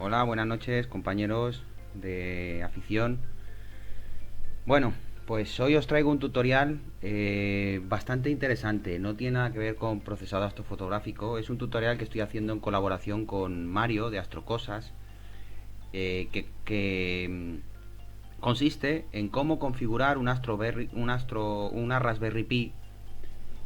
Hola, buenas noches compañeros de afición. Bueno, pues hoy os traigo un tutorial bastante interesante. No tiene nada que ver con procesado astrofotográfico. Es un tutorial que estoy haciendo en colaboración con Mario de Astrocosas, que consiste en cómo configurar una Raspberry Pi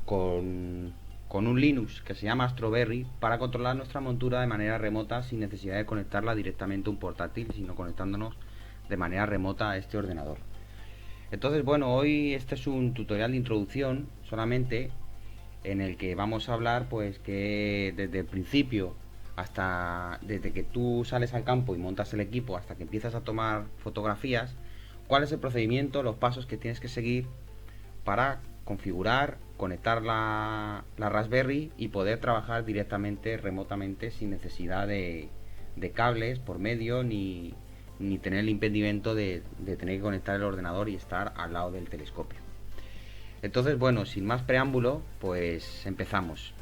con, con un Linux que se llama Astroberry para controlar nuestra montura de manera remota sin necesidad de conectarla directamente a un portátil, sino conectándonos de manera remota a este ordenador. Entonces, bueno, hoy este es un tutorial de introducción solamente en el que vamos a hablar pues que desde el principio hasta desde que tú sales al campo y montas el equipo hasta que empiezas a tomar fotografías, cuál es el procedimiento, los pasos que tienes que seguir para configurar, conectar la Raspberry y poder trabajar directamente, remotamente, sin necesidad de cables por medio ni tener el impedimento de tener que conectar el ordenador y estar al lado del telescopio. Entonces, bueno, sin más preámbulo, pues empezamos.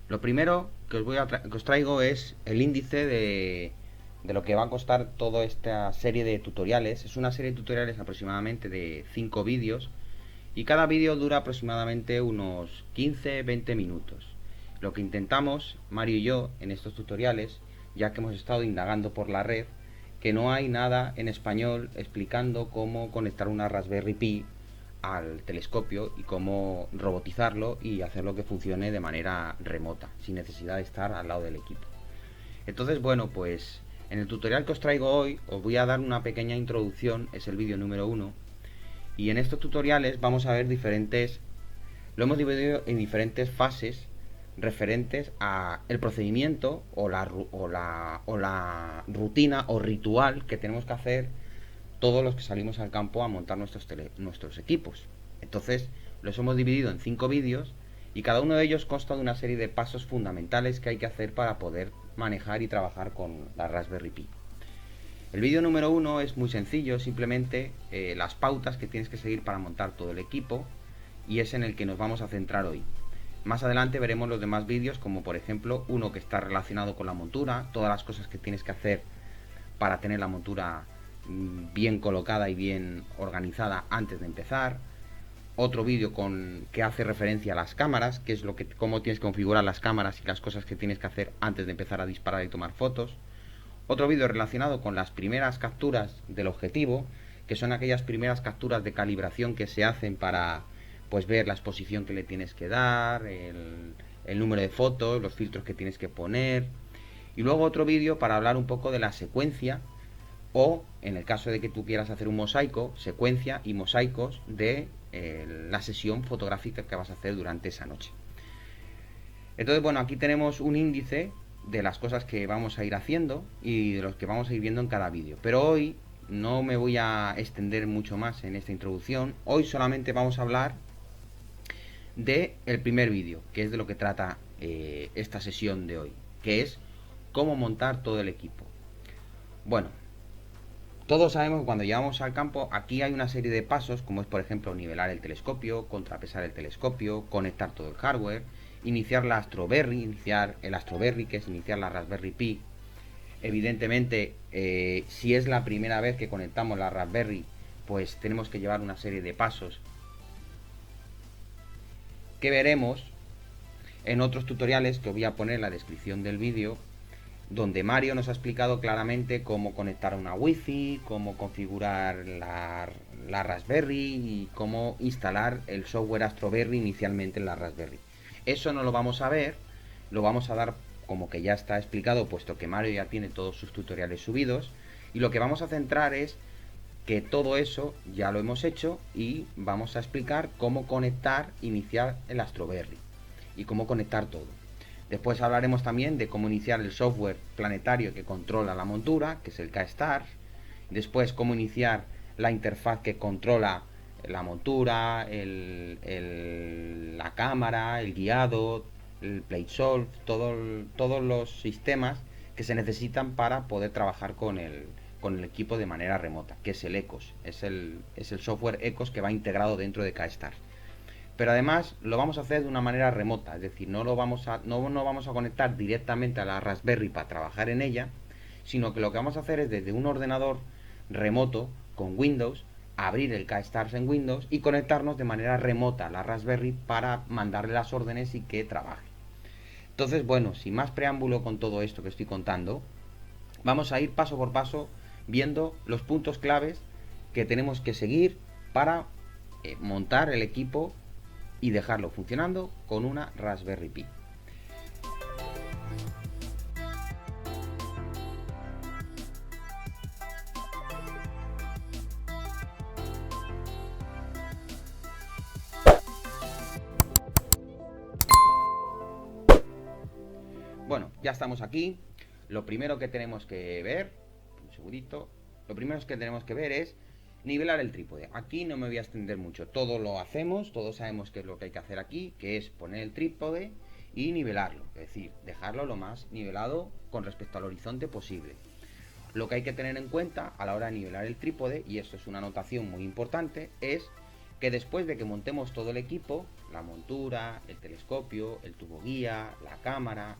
Lo primero que os traigo es el índice de lo que va a costar toda esta serie de tutoriales. Es una serie de tutoriales aproximadamente de 5 vídeos y cada vídeo dura aproximadamente unos 15-20 minutos. Lo que intentamos, Mario y yo, en estos tutoriales, ya que hemos estado indagando por la red, que no hay nada en español explicando cómo conectar una Raspberry Pi al telescopio y cómo robotizarlo y hacerlo que funcione de manera remota, sin necesidad de estar al lado del equipo. Entonces, bueno, pues en el tutorial que os traigo hoy os voy a dar una pequeña introducción, es el vídeo número 1, y en estos tutoriales vamos a ver lo hemos dividido en diferentes fases referentes a el procedimiento o la rutina o ritual que tenemos que hacer todos los que salimos al campo a montar nuestros equipos. Entonces los hemos dividido en 5 vídeos y cada uno de ellos consta de una serie de pasos fundamentales que hay que hacer para poder manejar y trabajar con la Raspberry Pi. El vídeo número 1 es muy sencillo, simplemente las pautas que tienes que seguir para montar todo el equipo, y es en el que nos vamos a centrar hoy. Más adelante veremos los demás vídeos, como por ejemplo uno que está relacionado con la montura, todas las cosas que tienes que hacer para tener la montura bien colocada y bien organizada antes de empezar. Otro vídeo que hace referencia a las cámaras, que es cómo tienes que configurar las cámaras y las cosas que tienes que hacer antes de empezar a disparar y tomar fotos. Otro vídeo relacionado con las primeras capturas del objetivo, que son aquellas primeras capturas de calibración que se hacen para pues ver la exposición que le tienes que dar, el número de fotos, los filtros que tienes que poner. Y luego otro vídeo para hablar un poco de la secuencia, o en el caso de que tú quieras hacer un mosaico, secuencia y mosaicos de la sesión fotográfica que vas a hacer durante esa noche. Entonces, bueno, aquí tenemos un índice de las cosas que vamos a ir haciendo y de los que vamos a ir viendo en cada vídeo. Pero hoy no me voy a extender mucho más en esta introducción. Hoy solamente vamos a hablar de el primer vídeo, que es de lo que trata esta sesión de hoy, que es cómo montar todo el equipo. Bueno, todos sabemos que cuando llegamos al campo aquí hay una serie de pasos, como es por ejemplo nivelar el telescopio, contrapesar el telescopio, conectar todo el hardware, iniciar el Astroberry, que es iniciar la Raspberry Pi. Evidentemente, si es la primera vez que conectamos la Raspberry, pues tenemos que llevar una serie de pasos que veremos en otros tutoriales que os voy a poner en la descripción del vídeo, donde Mario nos ha explicado claramente cómo conectar a una Wi-Fi, cómo configurar la Raspberry y cómo instalar el software Astroberry inicialmente en la Raspberry. Eso no lo vamos a ver, lo vamos a dar como que ya está explicado, puesto que Mario ya tiene todos sus tutoriales subidos, y lo que vamos a centrar es que todo eso ya lo hemos hecho y vamos a explicar cómo conectar, iniciar el Astroberry y cómo conectar todo. Después hablaremos también de cómo iniciar el software planetario que controla la montura, que es el K-Star. Después cómo iniciar la interfaz que controla la montura, la cámara, el guiado, el PlateSolve, todos los sistemas que se necesitan para poder trabajar con el equipo de manera remota, que es el ECOS, es el software ECOS que va integrado dentro de KStars. Pero además lo vamos a hacer de una manera remota, es decir, no vamos a conectar directamente a la Raspberry para trabajar en ella, sino que lo que vamos a hacer es desde un ordenador remoto con Windows, abrir el KStars en Windows y conectarnos de manera remota a la Raspberry para mandarle las órdenes y que trabaje. Entonces, bueno, sin más preámbulo con todo esto que estoy contando, vamos a ir paso por paso viendo los puntos claves que tenemos que seguir para montar el equipo y dejarlo funcionando con una Raspberry Pi. Bueno, ya estamos aquí. Lo primero que tenemos que ver, un segundito, lo primero que tenemos que ver es nivelar el trípode. Aquí no me voy a extender mucho, todo lo hacemos, todos sabemos qué es lo que hay que hacer aquí, que es poner el trípode y nivelarlo, es decir, dejarlo lo más nivelado con respecto al horizonte posible. Lo que hay que tener en cuenta a la hora de nivelar el trípode, y esto es una anotación muy importante, es que después de que montemos todo el equipo, la montura, el telescopio, el tubo guía, la cámara,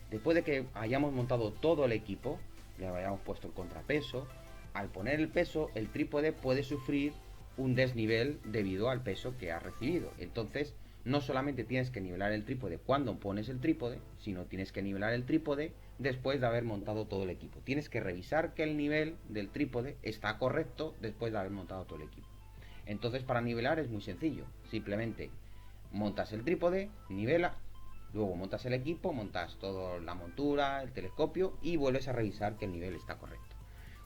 después de que hayamos montado todo el equipo, le hayamos puesto el contrapeso, al poner el peso, el trípode puede sufrir un desnivel debido al peso que ha recibido. Entonces, no solamente tienes que nivelar el trípode cuando pones el trípode, sino tienes que nivelar el trípode después de haber montado todo el equipo. Tienes que revisar que el nivel del trípode está correcto después de haber montado todo el equipo. Entonces, para nivelar es muy sencillo. Simplemente montas el trípode, nivela, luego montas el equipo, montas toda la montura, el telescopio y vuelves a revisar que el nivel está correcto.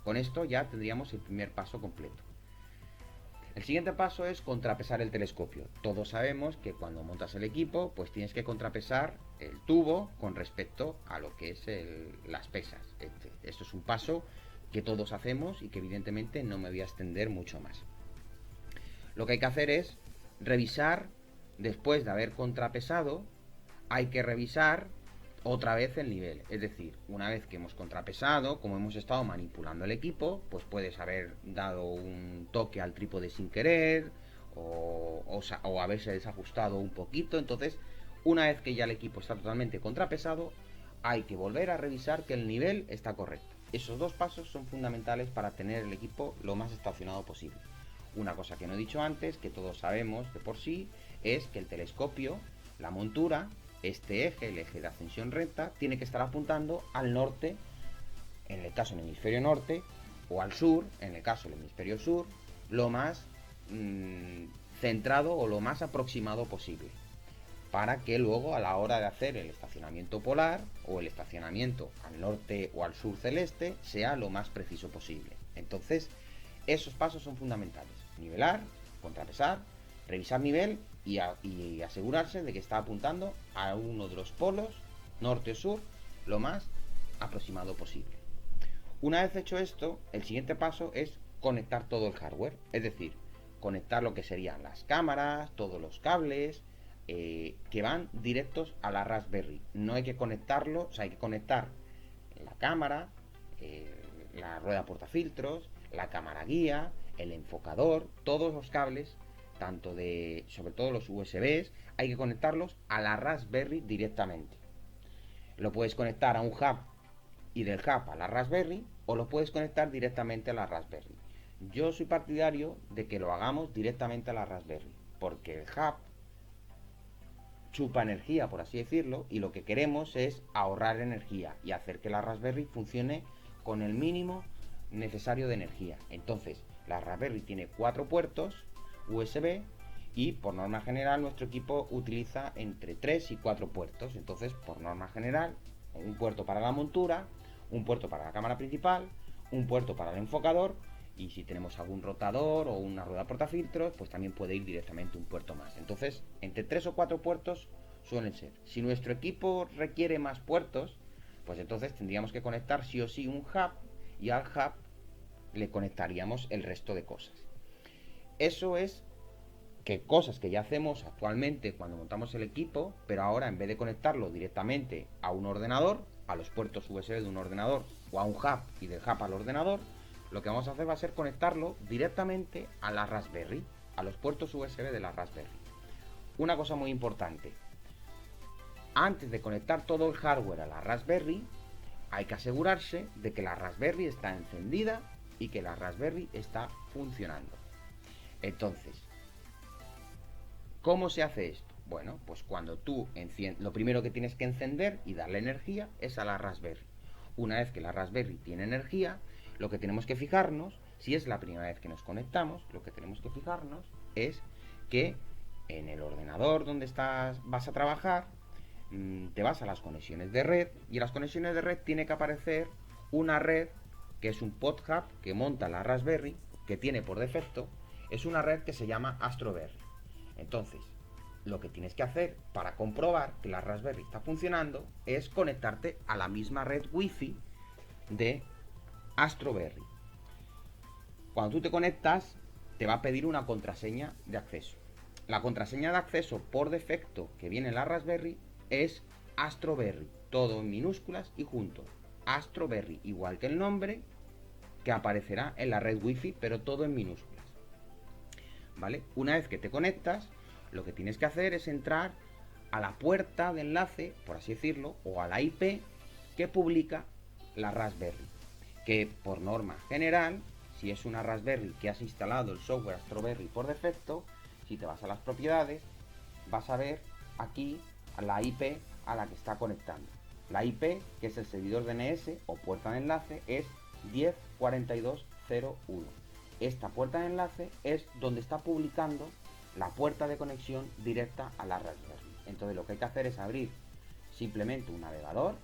Con esto ya tendríamos el primer paso completo. El siguiente paso es contrapesar el telescopio. Todos sabemos que cuando montas el equipo, pues tienes que contrapesar el tubo con respecto a lo que es las pesas. Esto es un paso que todos hacemos y que evidentemente no me voy a extender mucho más. Lo que hay que hacer es revisar, después de haber contrapesado, hay que revisar otra vez el nivel. Es decir, una vez que hemos contrapesado, como hemos estado manipulando el equipo, pues puedes haber dado un toque al trípode sin querer o haberse desajustado un poquito. Entonces, una vez que ya el equipo está totalmente contrapesado, hay que volver a revisar que el nivel está correcto. Esos dos pasos son fundamentales para tener el equipo lo más estacionado posible. Una cosa que no he dicho antes, que todos sabemos de por sí, es que el telescopio, la montura, este eje, el eje de ascensión recta, tiene que estar apuntando al norte, en el caso del hemisferio norte, o al sur, en el caso del hemisferio sur, lo más centrado o lo más aproximado posible, para que luego a la hora de hacer el estacionamiento polar o el estacionamiento al norte o al sur celeste sea lo más preciso posible. Entonces, esos pasos son fundamentales: nivelar, contrapesar, revisar nivel y asegurarse de que está apuntando a uno de los polos, norte o sur, lo más aproximado posible. Una vez hecho esto, el siguiente paso es conectar todo el hardware, es decir, conectar lo que serían las cámaras, todos los cables, que van directos a la Raspberry. No hay que conectarlo, o sea, hay que conectar la cámara, la rueda portafiltros, la cámara guía, el enfocador, todos los cables, sobre todo los USBs, hay que conectarlos a la Raspberry directamente. Lo puedes conectar a un hub y del hub a la Raspberry, o lo puedes conectar directamente a la Raspberry. Yo soy partidario de que lo hagamos directamente a la Raspberry, porque el hub chupa energía, por así decirlo, y lo que queremos es ahorrar energía y hacer que la Raspberry funcione con el mínimo necesario de energía. Entonces, la Raspberry tiene 4 puertos USB y por norma general nuestro equipo utiliza entre 3 y 4 puertos. Entonces, por norma general, un puerto para la montura, un puerto para la cámara principal, un puerto para el enfocador, y si tenemos algún rotador o una rueda portafiltros, pues también puede ir directamente un puerto más. Entonces, entre 3 o 4 puertos suelen ser. Si nuestro equipo requiere más puertos, pues entonces tendríamos que conectar sí o sí un hub, y al hub le conectaríamos el resto de cosas. Eso es que cosas que ya hacemos actualmente cuando montamos el equipo, pero ahora en vez de conectarlo directamente a un ordenador, a los puertos USB de un ordenador o a un hub y del hub al ordenador, lo que vamos a hacer va a ser conectarlo directamente a la Raspberry, a los puertos USB de la Raspberry. Una cosa muy importante, antes de conectar todo el hardware a la Raspberry, hay que asegurarse de que la Raspberry está encendida y que la Raspberry está funcionando. Entonces, ¿cómo se hace esto? Bueno, pues cuando tú enciendes, lo primero que tienes que encender y darle energía es a la Raspberry. Una vez que la Raspberry tiene energía, lo que tenemos que fijarnos, si es la primera vez que nos conectamos, lo que tenemos que fijarnos es que en el ordenador donde vas a trabajar, te vas a las conexiones de red y en las conexiones de red tiene que aparecer una red que es un PodHub que monta la Raspberry, que tiene por defecto, es una red que se llama Astroberry. Entonces, lo que tienes que hacer para comprobar que la Raspberry está funcionando es conectarte a la misma red Wi-Fi de Astroberry. Cuando tú te conectas, te va a pedir una contraseña de acceso. La contraseña de acceso por defecto que viene en la Raspberry es Astroberry, todo en minúsculas y junto. Astroberry, igual que el nombre que aparecerá en la red Wi-Fi, pero todo en minúsculas. ¿Vale? Una vez que te conectas, lo que tienes que hacer es entrar a la puerta de enlace, por así decirlo, o a la IP que publica la Raspberry. Que por norma general, si es una Raspberry que has instalado el software Astroberry por defecto, si te vas a las propiedades, vas a ver aquí la IP a la que está conectando. La IP, que es el servidor DNS o puerta de enlace, es 10.42.0.1. Esta puerta de enlace es donde está publicando la puerta de conexión directa a la Raspberry. Entonces lo que hay que hacer es abrir simplemente un navegador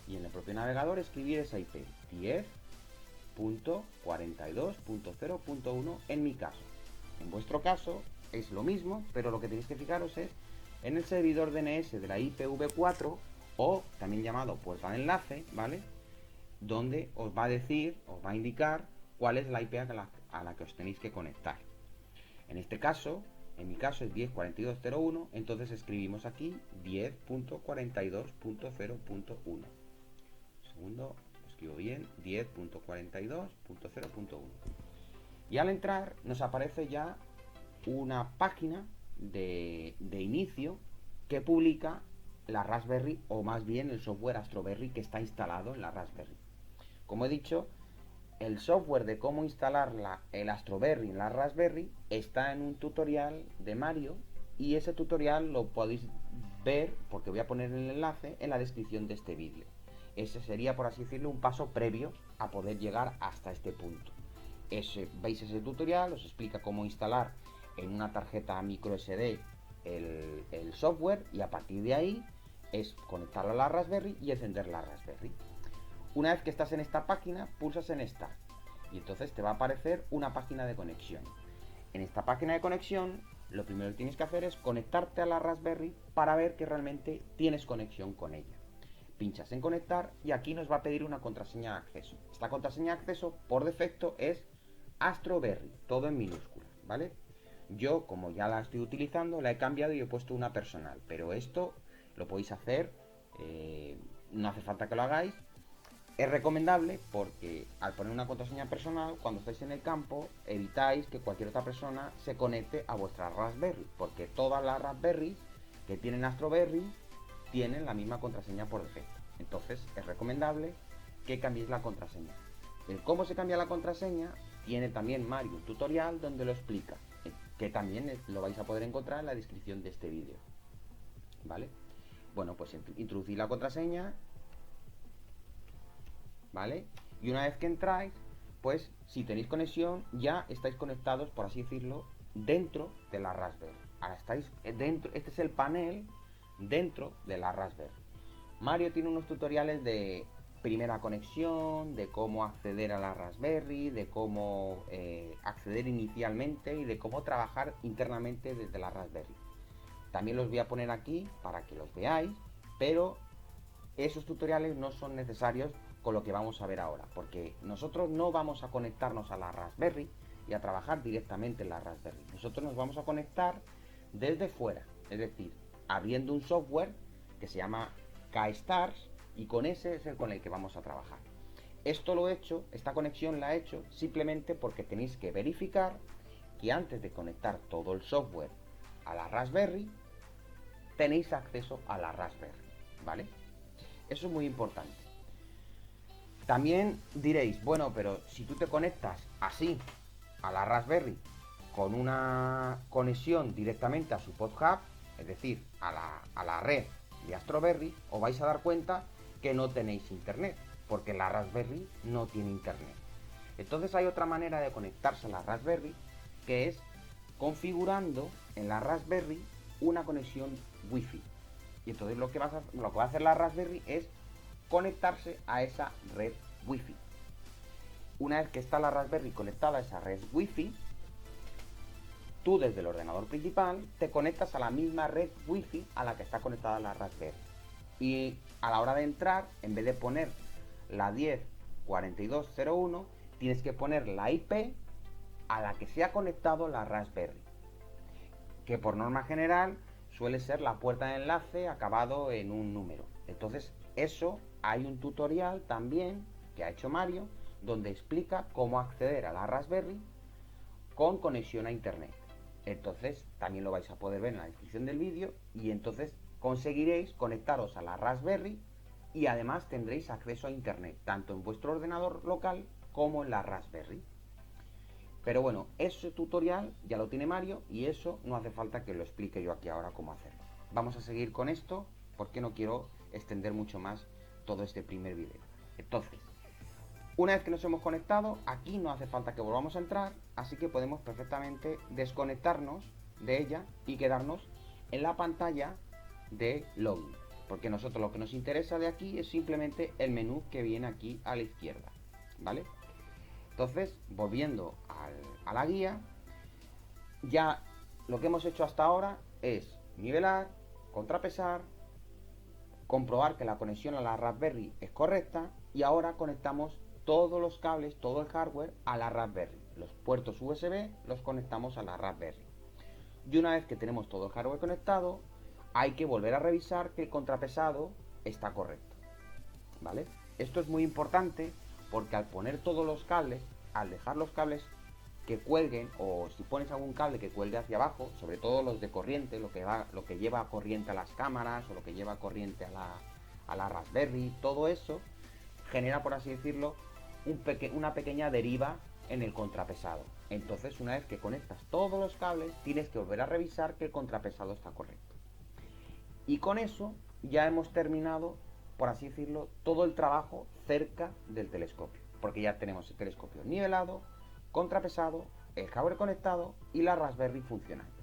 y en el propio navegador escribir esa IP 10.42.0.1 en mi caso. En vuestro caso es lo mismo, pero lo que tenéis que fijaros es en el servidor DNS de la IPv4 o también llamado puerta de enlace, ¿vale? Donde os va a decir, os va a indicar cuál es la IP a la que os tenéis que conectar. En este caso, en mi caso es 10.42.0.1, entonces escribimos aquí 10.42.0.1. Segundo, escribo bien, 10.42.0.1. Y al entrar nos aparece ya una página de inicio que publica la Raspberry, o más bien el software Astroberry que está instalado en la Raspberry. Como he dicho, el software de cómo instalar el Astroberry en la Raspberry está en un tutorial de Mario y ese tutorial lo podéis ver, porque voy a poner el enlace en la descripción de este vídeo. Ese sería, por así decirlo, un paso previo a poder llegar hasta este punto. Veis ese tutorial, os explica cómo instalar en una tarjeta micro SD el software y a partir de ahí es conectarlo a la Raspberry y encender la Raspberry. Una vez que estás en esta página, pulsas en Start y entonces te va a aparecer una página de conexión. En esta página de conexión, lo primero que tienes que hacer es conectarte a la Raspberry para ver que realmente tienes conexión con ella. Pinchas en conectar y aquí nos va a pedir una contraseña de acceso. Esta contraseña de acceso por defecto es Astroberry, todo en minúsculas, ¿vale? Yo, como ya la estoy utilizando, la he cambiado y he puesto una personal, pero esto lo podéis hacer, no hace falta que lo hagáis. Es recomendable porque al poner una contraseña personal, cuando estáis en el campo, evitáis que cualquier otra persona se conecte a vuestra Raspberry, porque todas las Raspberries que tienen Astroberry tienen la misma contraseña por defecto. Entonces es recomendable que cambiéis la contraseña. El cómo se cambia la contraseña tiene también Mario un tutorial donde lo explica, que también lo vais a poder encontrar en la descripción de este vídeo. ¿Vale? Bueno, pues introducís la contraseña, ¿vale? Y una vez que entráis, pues si tenéis conexión, ya estáis conectados, por así decirlo, dentro de la Raspberry. Ahora estáis dentro, este es el panel dentro de la Raspberry. Mario tiene unos tutoriales de primera conexión, de cómo acceder a la Raspberry, de cómo acceder inicialmente y de cómo trabajar internamente desde la Raspberry. También los voy a poner aquí para que los veáis, pero esos tutoriales no son necesarios con lo que vamos a ver ahora, porque nosotros no vamos a conectarnos a la Raspberry y a trabajar directamente en la Raspberry. Nosotros nos vamos a conectar desde fuera, es decir, abriendo un software que se llama KStars y con ese es el con el que vamos a trabajar. Esto lo he hecho, esta conexión la he hecho simplemente porque tenéis que verificar que antes de conectar todo el software a la Raspberry, tenéis acceso a la Raspberry, ¿vale? Eso es muy importante. También diréis, bueno, pero si tú te conectas así a la Raspberry con una conexión directamente a su PodHub, es decir, a la red de Astroberry, os vais a dar cuenta que no tenéis internet, porque la Raspberry no tiene internet. Entonces hay otra manera de conectarse a la Raspberry, que es configurando en la Raspberry una conexión Wi-Fi. Y entonces lo que va a hacer la Raspberry es conectarse a esa red Wi-Fi. Una vez que está la Raspberry conectada a esa red Wi-Fi, tú desde el ordenador principal te conectas a la misma red Wi-Fi a la que está conectada la Raspberry. Y a la hora de entrar, en vez de poner la 10.42.01, tienes que poner la IP a la que se ha conectado la Raspberry, que por norma general suele ser la puerta de enlace acabado en un número. Entonces, eso hay un tutorial también que ha hecho Mario, donde explica cómo acceder a la Raspberry con conexión a internet. Entonces, también lo vais a poder ver en la descripción del vídeo y entonces conseguiréis conectaros a la Raspberry y además tendréis acceso a internet, tanto en vuestro ordenador local como en la Raspberry. Pero bueno, ese tutorial ya lo tiene Mario y eso no hace falta que lo explique yo aquí ahora cómo hacerlo. Vamos a seguir con esto porque no quiero extender mucho más todo este primer vídeo. Entonces, una vez que nos hemos conectado, aquí no hace falta que volvamos a entrar, así que podemos perfectamente desconectarnos de ella y quedarnos en la pantalla de login. Porque nosotros lo que nos interesa de aquí es simplemente el menú que viene aquí a la izquierda, ¿vale? Entonces, volviendo a la guía, ya lo que hemos hecho hasta ahora es nivelar, contrapesar, comprobar que la conexión a la Raspberry es correcta y ahora conectamos todos los cables, todo el hardware a la Raspberry. Los puertos USB los conectamos a la Raspberry. Y una vez que tenemos todo el hardware conectado, hay que volver a revisar que el contrapesado está correcto, ¿vale? Esto es muy importante porque al poner todos los cables, al dejar los cables que cuelguen, o si pones algún cable que cuelgue hacia abajo, sobre todo los de corriente, lo que lleva corriente a las cámaras o lo que lleva corriente a la Raspberry, todo eso genera, por así decirlo, una pequeña deriva en el contrapesado. Entonces, una vez que conectas todos los cables, tienes que volver a revisar que el contrapesado está correcto. Y con eso ya hemos terminado, por así decirlo, todo el trabajo cerca del telescopio, porque ya tenemos el telescopio nivelado, contrapesado, el hardware conectado y la Raspberry funcionando.